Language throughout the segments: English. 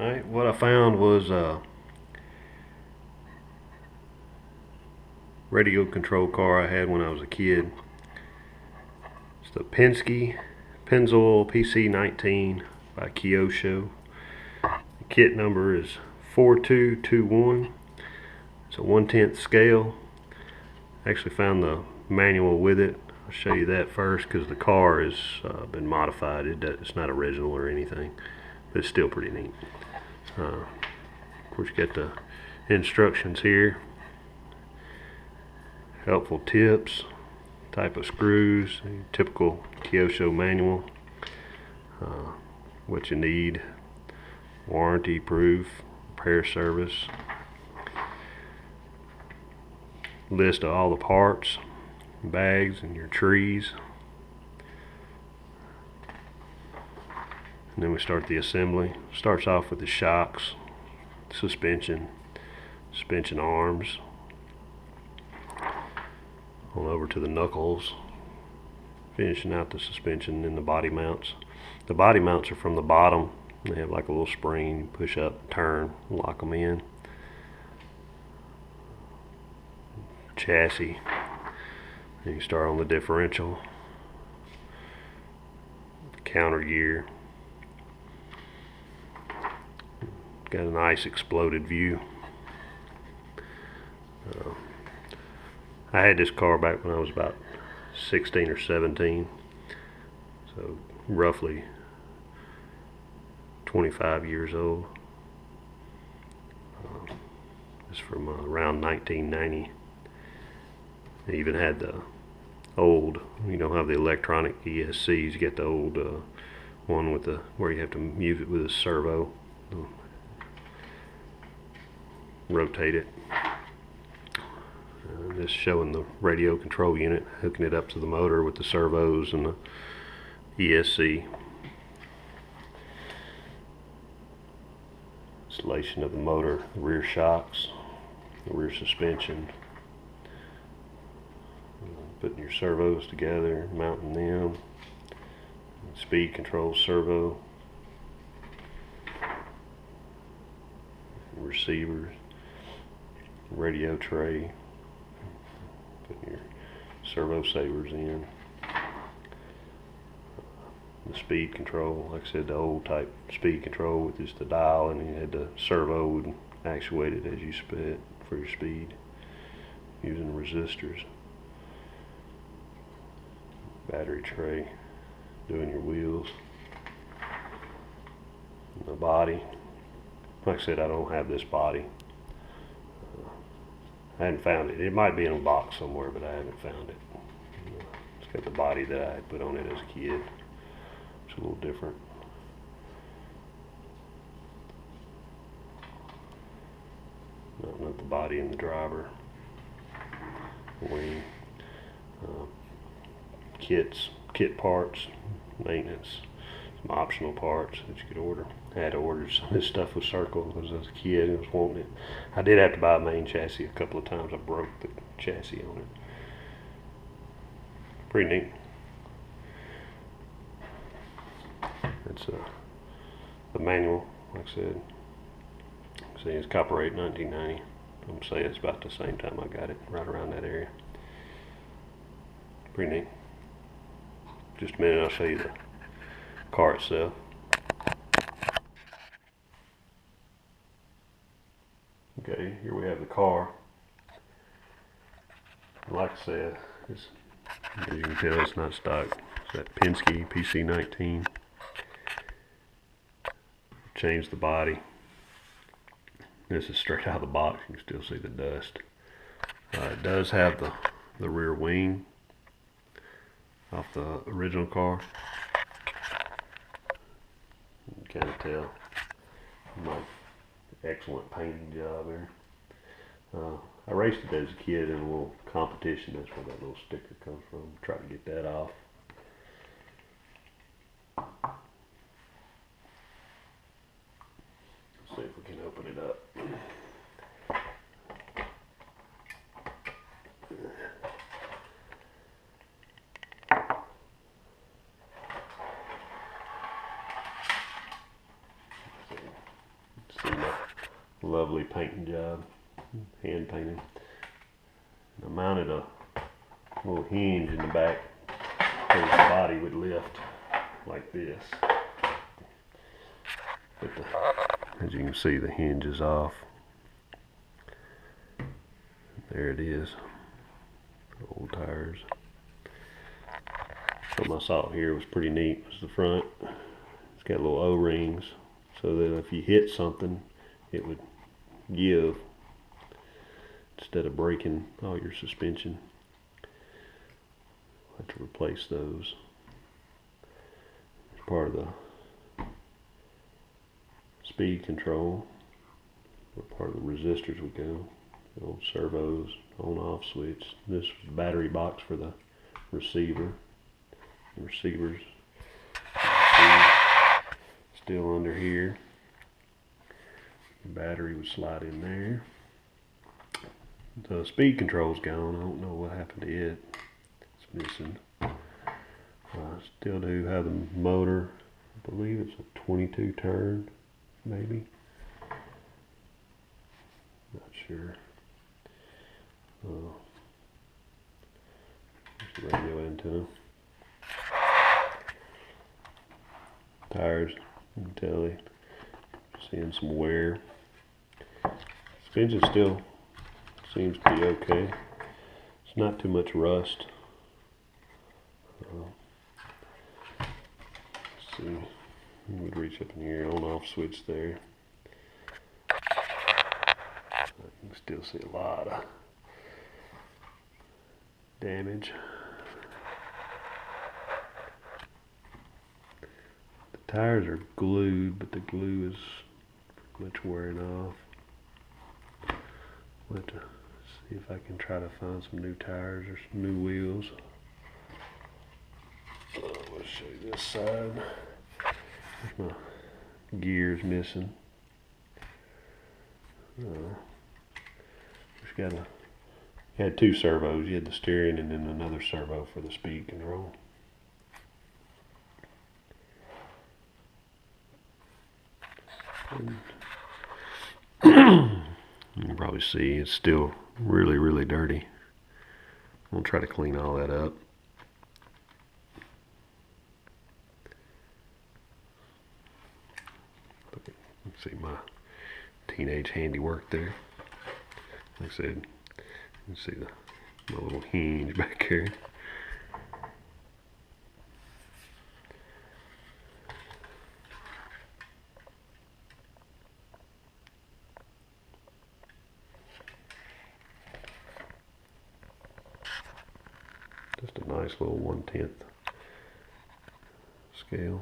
Alright, what I found was a radio control car I had when I was a kid. It's the Pennske Pennzoil PC19 by Kyosho. The kit number is 4221. It's a 1/10 scale. I actually found the manual with it. I'll show you that first because the car has been modified. It's not original or anything, but it's still pretty neat. Of course, you got the instructions here, helpful tips, type of screws, typical Kyosho manual, what you need, warranty proof, repair service, list of all the parts, bags, and your trees. And then we start the assembly. Starts off with the shocks, suspension arms, on over to the knuckles, finishing out the suspension and the body mounts. The body mounts are from the bottom. They have like a little spring, you push up, turn, lock them in. Chassis, then you start on the differential, counter gear. Got a nice exploded view. I had this car back when I was about 16 or 17, so roughly 25 years old. It's from around 1990. They even had the old, you don't have the electronic ESCs, you get the old one with the where you have to use it with a servo, rotate it. This showing the radio control unit, hooking it up to the motor with the servos and the ESC. Installation of the motor, the rear shocks, the rear suspension, putting your servos together, mounting them, speed control servo, receivers, radio tray, putting your servo savers in, the speed control, like I said, the old type speed control with just the dial, and you had the servo and actuate it as you sped for your speed using resistors. Battery tray, doing your wheels, and the body. Like I said, I don't have this body. I hadn't found it. It might be in a box somewhere, but I haven't found it. It's got the body that I had put on it as a kid. It's a little different. Not the body and the driver. Wing. Kit parts, maintenance, some optional parts that you could order. I had ordered some of this stuff with Circle because I was a kid and was wanting it. I did have to buy a main chassis a couple of times. I broke the chassis on it. Pretty neat. It's the manual, like I said. See, it's copyright 1990. I'm saying it's about the same time I got it, right around that area. Pretty neat. Just a minute, I'll show you the car itself. Okay, here we have the car. Like I said, as you can tell, it's not stock. It's that Pennske PC19. Changed the body. This is straight out of the box. You can still see the dust. It does have the rear wing off the original car. You can kind of tell. Excellent painting job there. I raced it as a kid in a little competition. That's where that little sticker comes from. Try to get that off. Let's see if we can open it up. Lovely painting job, hand painted. I mounted a little hinge in the back so the body would lift like this. But as you can see, the hinge is off. There it is. Old tires. Something I saw here was pretty neat. Was the front. It's got little O-rings so that if you hit something, it would give instead of breaking all your suspension. I have to replace those. It's part of the speed control, where part of the resistors would go. The old servos, on-off switch. This was the battery box for the receiver. The receivers still under here. The battery would slide in there. The speed control's gone. I don't know what happened to it. It's missing. I still do have the motor. I believe it's a 22 turn, maybe. Not sure. There's the radio antenna. Tires, you can tell they seeing some wear. Suspension still seems to be okay. It's not too much rust. Let's see. You would reach up in here, on-off switch there. I can still see a lot of damage. The tires are glued, but the glue is pretty much wearing off. I'll have to see if I can try to find some new tires or some new wheels. Let's show you this side. There's my gears missing. Just got you had two servos. You had the steering and then another servo for the speed control. You can probably see it's still really dirty. I'm gonna try to clean all that up. Let's see my teenage handiwork there. Like I said, you can see my little hinge back here. Just a nice little 1/10 scale.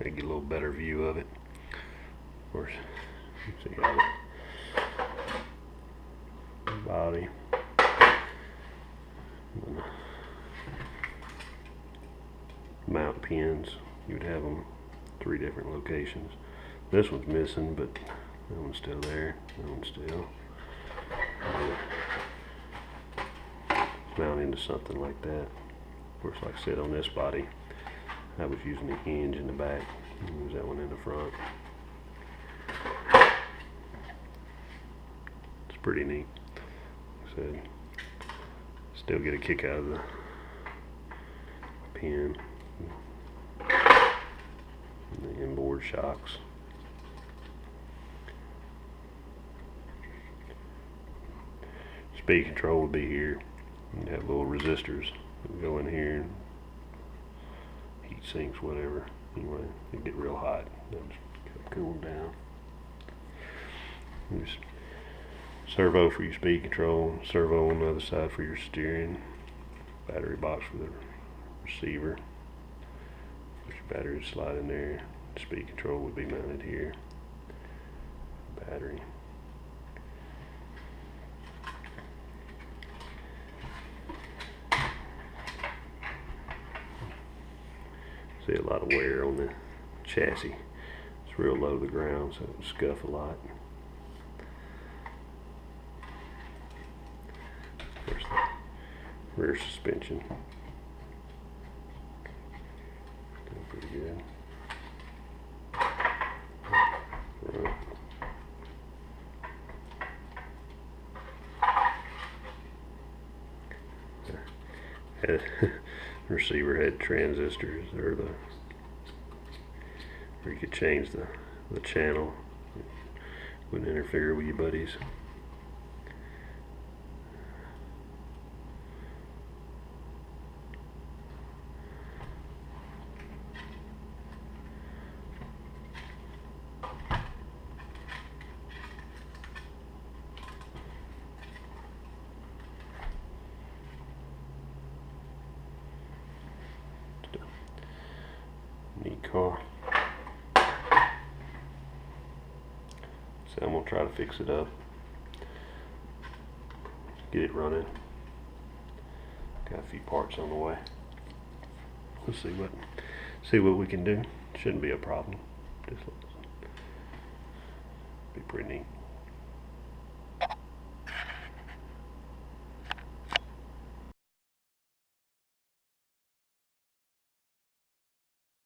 Get a little better view of it. Of course, you can see how the body. Mount pins, you would have them 3 different locations. This one's missing, but that one's still there. That one's still. Mount into something like that. Of course, like I said, on this body, I was using a hinge in the back. Use that one in the front. It's pretty neat. Like I said, still get a kick out of the pin and the inboard shocks. Speed control would be here. You have little resistors that go in here, and heat sinks, whatever. Anyway, it get real hot. That just cool them down. There's servo for your speed control, servo on the other side for your steering, battery box for the receiver. Your battery would slide in there. Speed control would be mounted here. Battery. See a lot of wear on the chassis. It's It's real low to the ground, so it will scuff a lot. There's the rear suspension. Doing pretty good. Right. The receiver had transistors, or where you could change the channel. Wouldn't interfere with your buddies. Neat car. So I'm gonna try to fix it up, get it running. Got a few parts on the way. Let's see what we can do. Shouldn't be a problem. Just be pretty neat.